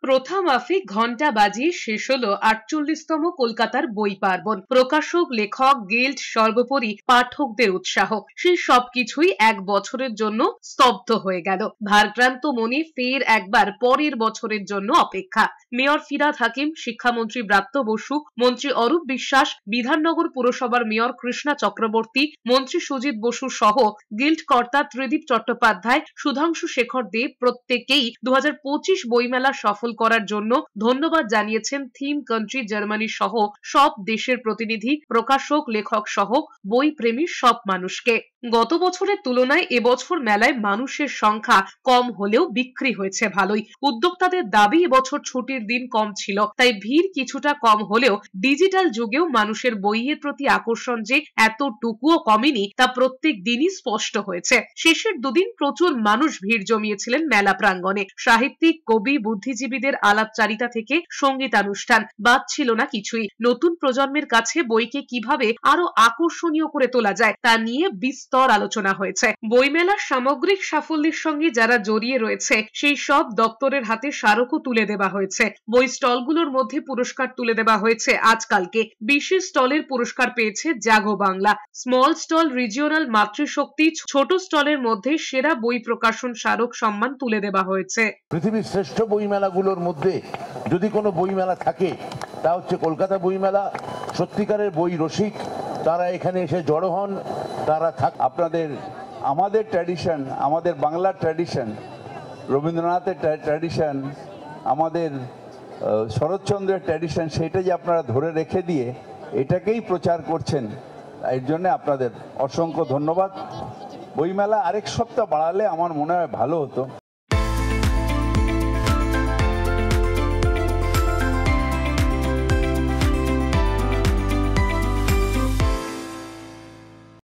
প্রথা মাফিক ঘণ্টা বাজিয়ে শেষ হলো ৪৮তম কলকাতার বই পার্বণ। প্রকাশক, লেখক, গিল্ড, সর্বোপরি পাঠকদের উৎসাহ, সেই সবকিছুই এক বছরের জন্য স্তব্ধ হয়ে গেল। ভারক্রান্ত মনে ফের একবার পরের বছরের জন্য অপেক্ষা। মেয়র ফিরহাদ হাকিম, শিক্ষামন্ত্রী ব্রাত্য বসু, মন্ত্রী অরূপ বিশ্বাস, বিধাননগর পুরসভার মেয়র কৃষ্ণা চক্রবর্তী, মন্ত্রী সুজিত বসু সহ গিল্ড কর্তা ত্রিদীপ চট্টোপাধ্যায়, সুধাংশু শেখর দেব প্রত্যেকেই 2025 বইমেলা সফল করার জন্য ধন্যবাদ জানিয়েছেন থিম কান্ট্রি জার্মানি সহ সব দেশের প্রতিনিধি, প্রকাশক, লেখক সহ বই প্রেমী সব মানুষকে। গত বছরের তুলনায় এবছর মেলায় মানুষের সংখ্যা কম হলেও বিক্রি হয়েছে ভালোই। উদ্যোক্তাদের দাবি এবছর ছুটির দিন কম ছিল, তাই ভিড় কিছুটা কম হলেও ডিজিটাল যুগেও মানুষের বইয়ের প্রতি আকর্ষণ যে এতটুকুও কমেনি তা প্রত্যেক দিনই স্পষ্ট হয়েছে। শেষের দুদিন প্রচুর মানুষ ভিড় জমিয়েছিলেন মেলা প্রাঙ্গণে। সাহিত্যিক, কবি, বুদ্ধিজীবীদের আলাপচারিতা থেকে সঙ্গীতানুষ্ঠান বাদ ছিল না কিছুই। নতুন প্রজন্মের কাছে বইকে কিভাবে আরো আকর্ষণীয় করে তোলা যায় তা নিয়ে বিস্তর আলোচনা হয়েছে। বইমেলার সামগ্রিক সাফল্যের সঙ্গে যারা জড়িয়ে রয়েছে সেই সব দপ্তরের হাতে স্মারকও তুলে দেওয়া হয়েছে। বই স্টলগুলোর মধ্যে পুরস্কার তুলে দেওয়া হয়েছে আজকালকে। বিশেষ স্টলের পুরস্কার পেয়েছে জাগো বাংলা, স্মল স্টল রিজিওনাল মাতৃশক্তি, ছোট স্টলের মধ্যে সেরা বই প্রকাশন স্মারক সম্মান তুলে দেওয়া হয়েছে। পৃথিবীর শ্রেষ্ঠ বইমেলাগুলোর মধ্যে যদি কোনো বইমেলা থাকে তা হচ্ছে কলকাতা বইমেলা। সত্যিকারের বই রসিক তারা এখানে এসে জড়ো হন, তারা আমাদের ট্র্যাডিশন, আমাদের বাংলার ট্র্যাডিশন, রবীন্দ্রনাথের ট্র্যাডিশন, আমাদের শরৎচন্দ্রের ট্র্যাডিশন, সেটা যে আপনারা ধরে রেখে দিয়ে এটাকেই প্রচার করছেন, এর জন্য আপনাদের অসংখ্য ধন্যবাদ। বইমেলা আরেক সপ্তাহ বাড়ালে আমার মনে হয় ভালো হতো।